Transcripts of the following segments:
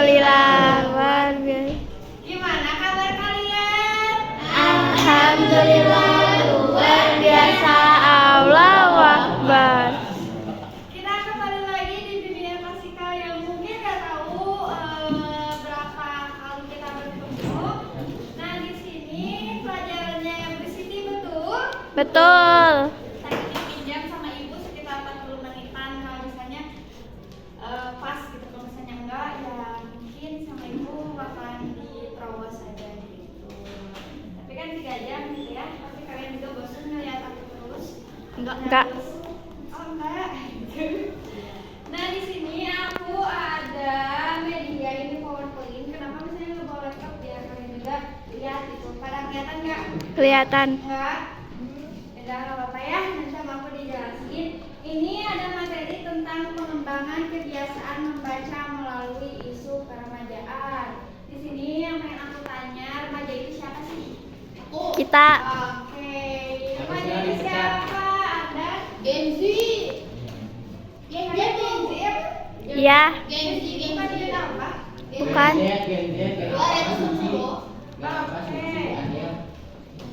Alhamdulillah, luar biasa. Gimana kabar kalian? Alhamdulillah, luar biasa. Allahu Akbar. Kita kembali lagi di dunia klasikal yang mungkin nggak tahu berapa kali kita bertemu. Nah, di sini pelajarannya yang bersih betul. Betul. Tadi dipinjam sama ibu sekitar 40 menitan. Kalau misalnya pas gitu, kalau misalnya enggak ya mungkin sama ibu bakalan diterobos aja gitu. Tapi kan 3 jam gitu ya. Tapi kalian juga bosan ngeliat aku terus. Enggak. Oh enggak. Nah, di sini aku ada media ini PowerPoint. Kenapa misalnya lu bawa laptop biar kalian juga lihat gitu. Pada kelihatan nggak? Kelihatan. Enggak. Udah nggak apa-apa ya. Nanti sama aku dijelasin. Ini ada materi tentang pengembangan kebiasaan membaca melalui isu keremajaan. Di sini yang pengen aku tanya, remaja itu siapa sih? Kita. Oke. Remaja itu siapa? Ada Gen Z. Gen Z ya? Iya. Gen Z. Bukan Gen apa? Bukan.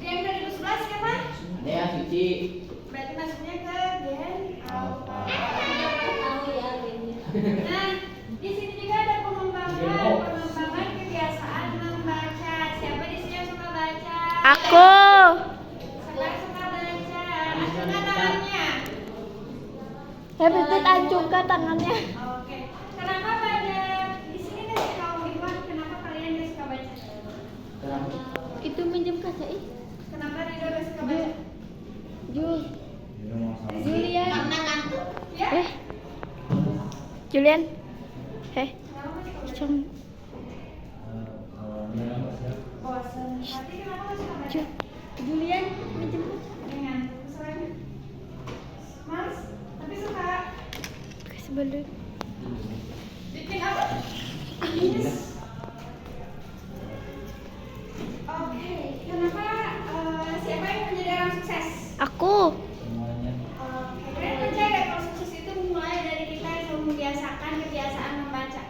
Gen 2011 siapa? Berarti maksudnya ke Gen Alpha. Nah, di sini juga ada pengembangan kebiasaan membaca. Siapa di sini yang suka baca? Aku. Siapa yang suka baca? Acungkan tangannya. Pipit acungkan tangannya. Oke. Kenapa pada di sini kasih tahu Iwan kenapa kalian gak suka baca? Itu minjem kaca ih. Kenapa Rido gak suka baca? Julian. Karena ngantuk. Ya? Julian. Kenapa gak suka baca? Cung. Bosan. Tapi kenapa gak suka baca? Julian minjem Dengan kesukaannya. Males, tapi suka sebelum. bikin apa? Yes. Oke, kenapa siapa yang menjadi orang sukses? Aku. Oke, kalian percaya gak kalau sukses itu mulai dari kita yang membiasakan kebiasaan membaca?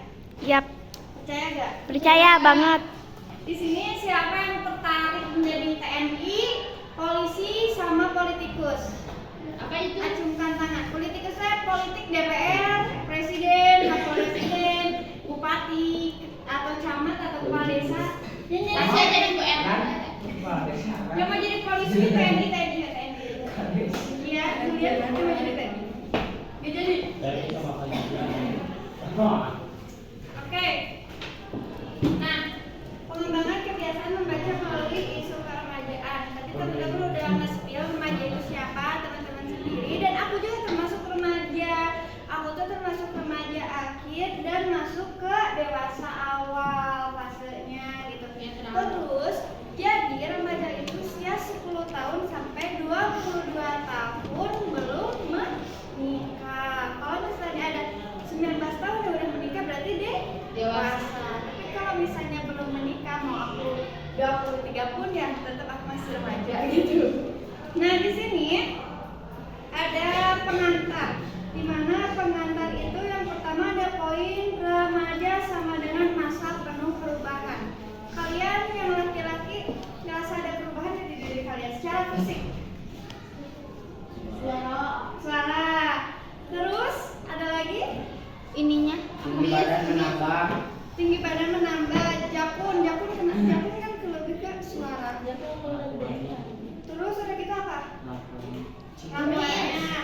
Yap. Percaya gak? Percaya banget. Di sini siapa yang tertarik menjadi TNI, polisi, sama politikus? Apa itu? Acungkan tangan. Politikusnya politik DPR, presiden, wakil presiden, bupati, atau camat atau kepala desa. Yang jadi Saya jadi Bu R. yang mau jadi polisi itu TNI. Iya, Julian yang mau jadi TNI. Gak jadi. Oke. Nah, pengembangan kebiasaan membaca melalui isu keremajaan. Tadi teman-teman udah nge-spill remaja itu siapa, teman-teman sendiri. Dan aku juga termasuk remaja. Aku tuh termasuk remaja akhir dan masuk ke dewasa awal fasenya gitu. Terus, jadi remaja itu usia 10 tahun sampai 22 tahun belum menikah. Kalau misalnya ada 19 tahun yang udah menikah berarti dia dewasa. Tapi kalau misalnya belum menikah, mau aku 23 pun ya tetap aku masih remaja gitu. Nah, di sini ada pengantar. Di mana pengantar itu yang pertama ada poin remaja sama dengan masa penuh perubahan. Kalian yang laki-laki ngerasa ada perubahan di diri kalian secara fisik? Suara. Terus ada lagi? Ininya. Tinggi badan menambah. Jakun kan lebih ke suara. Terus ada kita apa? Namanya.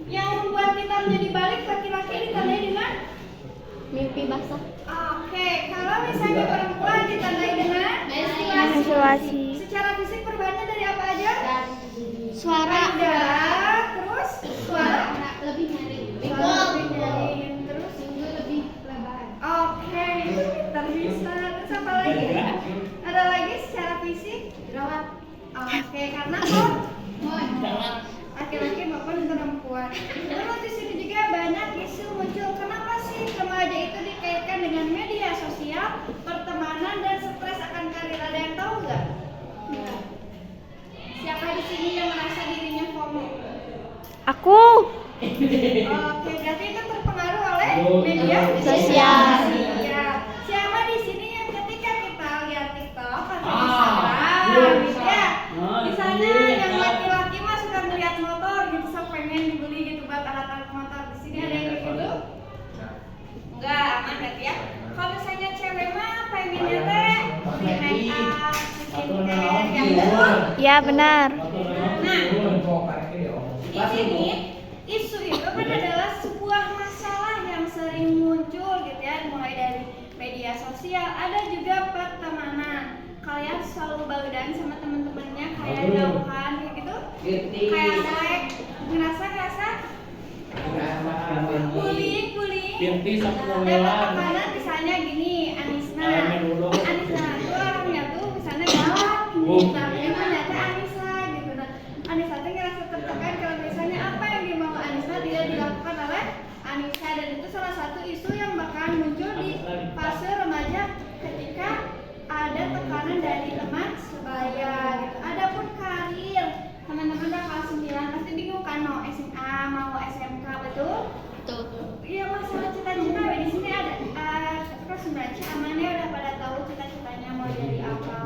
Yang membuat kita menjadi balik laki-laki ditandai dengan Mimpi basah. oke, kalau misalnya perempuan ditandai dengan Menstruasi. secara fisik perubahannya dari apa aja? Suara. Ada. Terus suara Lebih nyari. Suara lebih nyaring. Terus Lebih lebar. oke, terbisa. Terus apa lagi? Ada lagi secara fisik? Jerawat. Oke, karena kok Jerawat. laki-laki maupun perempuan. Terus di sini juga banyak isu muncul. Kenapa sih remaja itu dikaitkan dengan media sosial, pertemanan, dan stres akan karir? Ada yang tahu nggak? Siapa di sini yang merasa dirinya FOMO? Aku. Oke, berarti itu terpengaruh oleh media Sosial. Ya. Siapa Ya benar. Di sini isu itu kan adalah sebuah masalah yang sering muncul gitu ya, mulai dari media sosial, ada juga pertemanan. Kalian selalu bagian sama teman-temannya kayak jauhan kayak gitu, kayak selek, ngerasa bullying. Ada tekanan misalnya gini, Anisna itu orangnya tuh misalnya galak, tapi ternyata Anissa gitu. Nah, Anissa tuh ngerasa tertekan kalau misalnya apa yang dimau Anissa tidak dilakukan oleh Anissa, dan itu salah satu isu yang bakalan muncul di fase remaja ketika ada tekanan dari teman sebaya gitu. Adapun karir, teman-teman udah kelas 9 pasti bingung kan mau SMA, mau SMK, betul? Iya, masalah cita-cita di sini ada terus membaca amannya udah pada tahu cita-citanya mau jadi apa.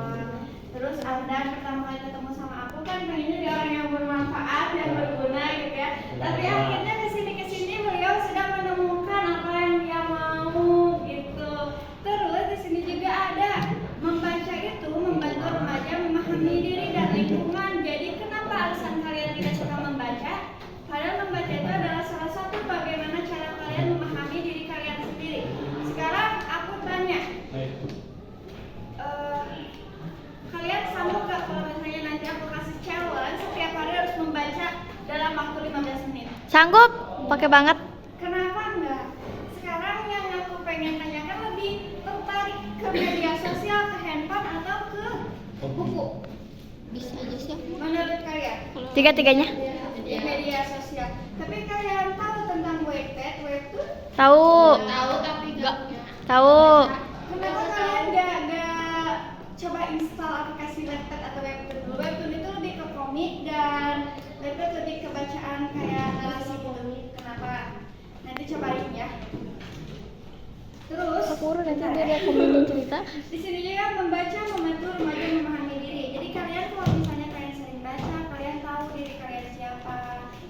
Terus Anda pertama kali ketemu sama aku kan pengennya dia orang yang bermanfaat dan berguna gitu ya. Tapi akhirnya kesini beliau sudah menemukan apa yang dia mau gitu. Terus di sini juga ada membaca itu membantu remaja memahami diri dan lingkungan. Jadi kenapa alasan kalian tidak suka membaca? Padahal membaca itu adalah salah satu bagaimana cara kalian memahami diri kalian sendiri. Sekarang aku tanya, kalian sanggup gak kalau misalnya nanti aku kasih challenge setiap hari harus membaca dalam waktu 15 menit? Sanggup? Pakai banget. Kenapa enggak? Sekarang yang aku pengen tanyakan lebih tertarik ke media sosial, ke handphone atau ke buku? Bisa aja sih aku. Menurut kalian? Tiga-tiganya. Di media sosial. Tapi kalian tahu tentang Wattpad, Webtoon? Tahu. Tahu tapi enggak punya. Tahu. Kenapa kalian nggak coba install aplikasi Wattpad atau Webtoon dulu? Webtoon itu lebih ke komik dan Wattpad lebih ke bacaan kayak narasi gitu. Kenapa? Nanti cobain ya. Terus, nanti dia komenin cerita. di sini juga membaca membantu remaja memahami diri. Jadi kalian kalau misalnya kalian sering baca, kalian tahu diri kalian siapa,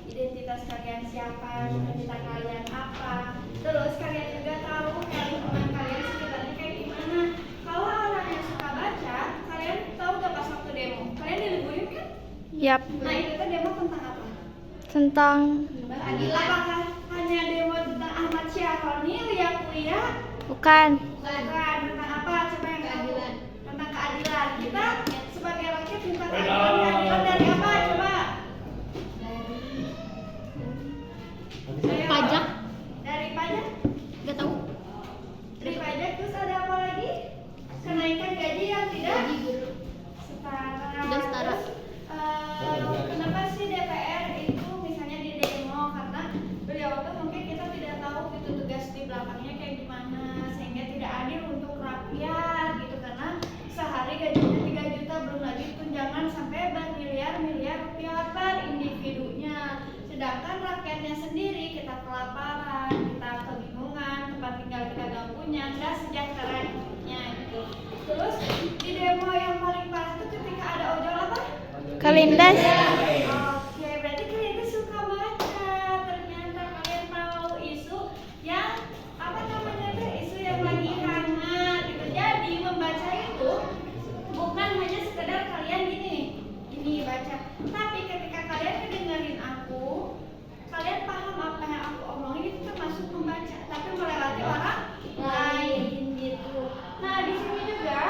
identitas kalian siapa, cita-cita kalian apa. Terus kalian juga tahu lingkungan kalian sekitarnya kayak gimana. Kalau orang yang suka baca, kalian tahu gak pas waktu demo? Kalian diliburin kan? Yap. Nah itu kan demo tentang apa? Tentang Apakah hanya demo tentang Ahmad Syahroni, Uya? bukan. Bukan, tentang apa? Coba yang keadilan. Tentang keadilan. Kita sebagai rakyat minta keadilan dari apa? Coba. Ayo. Pajak? Dari pajak? Enggak tahu. Dari pajak, terus ada apa lagi? Kenaikan gaji yang tidak Gaji guru. setara. Tidak setara. Terus, kenapa sih DPR itu misalnya di demo? Karena beliau tuh mungkin kita tidak tahu gitu tugas di belakangnya kayak gimana, sehingga tidak adil untuk rakyat gitu. Karena sehari gajinya 3 juta, belum lagi tunjangan sampai bermiliar-miliar rupiah per individunya. Sedangkan rakyatnya sendiri kita kelaparan, kita kebingungan, tempat tinggal kita gak punya, nggak sejahtera hidupnya gitu. Terus di demo yang paling parah itu ketika ada ojol apa? Kelindas. Oke, berarti kalian itu suka baca. Ternyata kalian tahu isu yang apa namanya tuh, isu yang lagi hangat gitu. Jadi membaca itu bukan hanya sekedar kalian gini baca, tapi ketika kalian mendengarin aku, kalian paham apa yang aku omongin, itu termasuk membaca, tapi melewati orang lain gitu. Nah di sini juga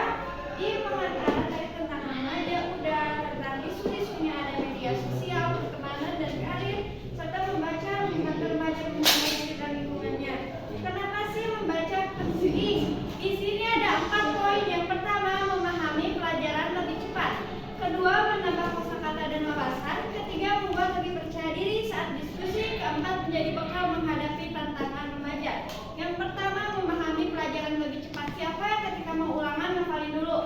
di pengantaran dari tentang remaja udah tentang isu-isunya ada media sosial, pertemanan dan karir, serta membaca membantu remaja memahami diri dan lingkungannya. Kenapa sih membaca penting? Di sini ada 4 poin. Yang pertama, memahami pelajaran lebih cepat. Kedua, menambah kosakata dan wawasan. Ketiga, membuat lebih percaya diri saat diskusi. Keempat, menjadi bekal menghadapi tantangan remaja. Yang pertama, memahami pelajaran lebih cepat. Siapa yang ketika mau ulangan ngafalin dulu?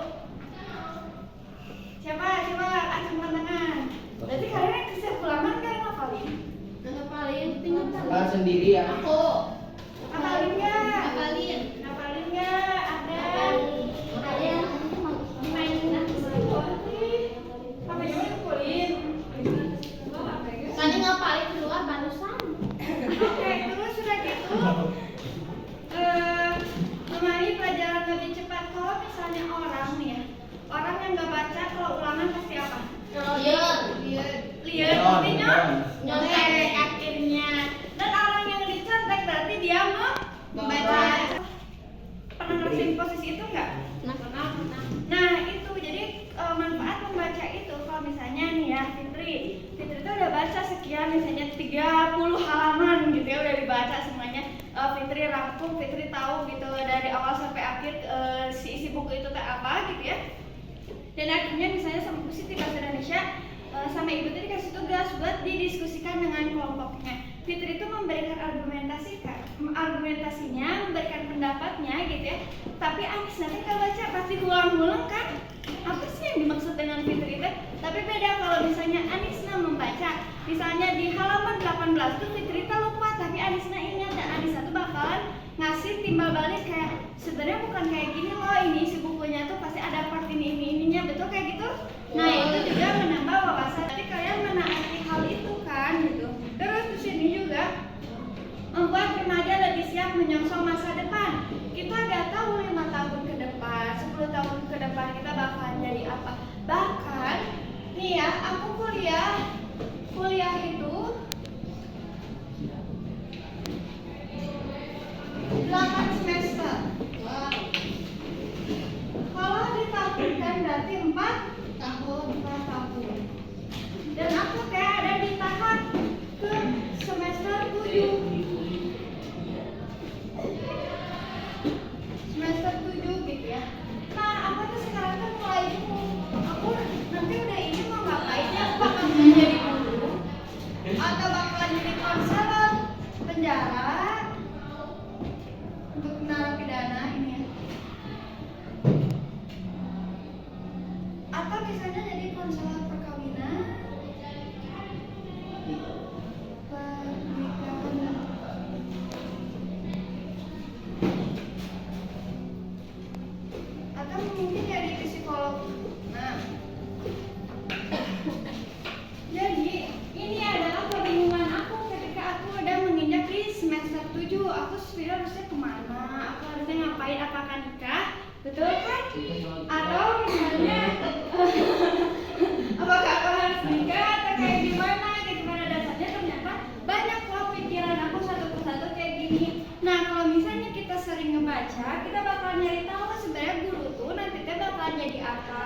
Siapa? Coba acungkan tangan. Berarti kalian yang setiap ulangan kalian ngafalin? Ngapalin tinggal Kan sendiri ya. Aku Ngafalin nggak? ngapalin. Ngafalin nggak? Ada dimainin apa yang dipukulin? Kan ngapalin keluar barusan. Oke, terus sudah gitu memahami pelajaran lebih cepat. Kalau misalnya orang nih ya, orang yang nggak baca kalau ulangan pasti kalau misalnya nih ya Fitri tuh udah baca sekian misalnya 30 halaman gitu ya, udah dibaca semuanya. Fitri rangkum, Fitri tahu gitu dari awal sampai akhir si isi buku itu teh apa gitu ya. Dan akhirnya misalnya sama Bu Siti Bahasa Indonesia sama Ibu tadi dikasih tugas buat didiskusikan dengan kelompoknya. Fitri itu memberikan argumentasinya, memberikan pendapatnya gitu ya. Tapi Anis nanti nggak baca, pasti ulang-ulang kan? Apa sih yang dimaksud dengan Fitri itu? Tapi beda kalau misalnya Anisna membaca, misalnya di halaman 18 tuh Fitri itu lupa, tapi Anisna ingat dan Anisna tuh bakalan ngasih timbal balik kayak sebenarnya bukan kayak gini loh, ini isi bukunya tuh pasti ada part ininya, betul kayak gitu. Nah itu juga menambah wawasan. Jadi kalian menaati hal itu kan gitu. Terus di sini juga membuat remaja lebih siap menyongsong masa depan. Kita nggak tahu 5 tahun ke depan, 10 tahun ke depan kita bakalan jadi apa. Bahkan nih ya, aku kuliah itu 8 semester. Kalau ditahunkan berarti 4 tahun. Dan aku kayak ada di tahap ke semester 7. Semester 7 gitu ya. Nah, aku tuh sekarang tuh mulai bingung. Aku nanti udah ini mau ngapain ya? Aku bakal jadi guru atau bakalan jadi konselor penjara untuk narapidana ini ya. Atau misalnya jadi konselor perkawinan, pernikahan, atau mungkin jadi psikolog. Nah, jadi ini adalah kebingungan aku ketika aku udah menginjak di semester 7. Aku sebenarnya harusnya kemana? Aku harusnya ngapain? Apakah nikah? Betul kan? Atau misalnya apakah aku harus nikah atau kayak gimana? Kayak gimana dasarnya ternyata banyak loh pikiran aku satu persatu kayak gini. Nah kalau misalnya kita sering ngebaca, kita bakal nyari tahu sebenarnya guru tuh nanti kita bakal jadi apa,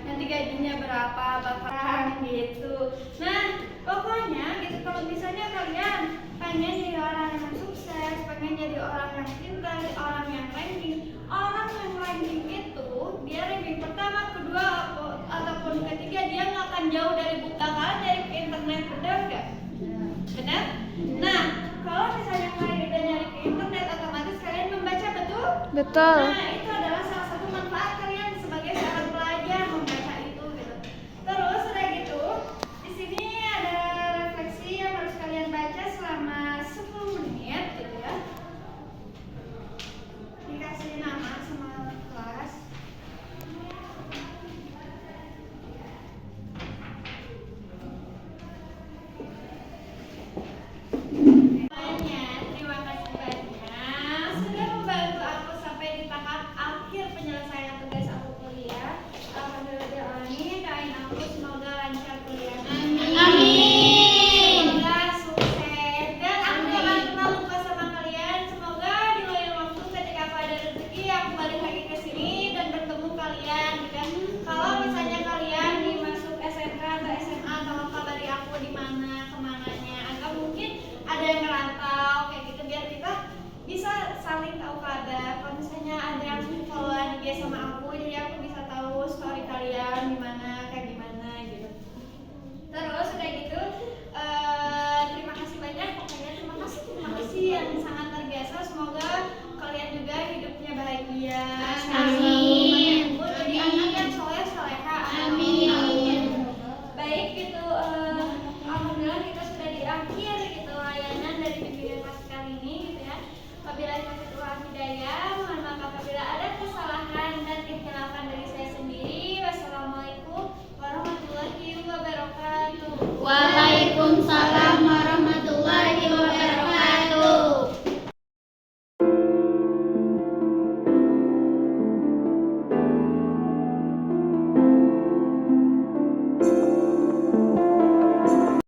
nanti gajinya berapa, bakalan gitu. Nah pokoknya gitu, kalau misalnya kalian pengen jadi orang yang sukses, pengen jadi orang yang pintar, orang yang ranking itu dia ranking pertama, kedua ataupun ketiga dia nggak akan jauh dari buku, bakalan dari ke internet, benar nggak? Benar? Nah kalau misalnya kalian udah nyari ke internet, otomatis kalian membaca, betul? Betul. Nah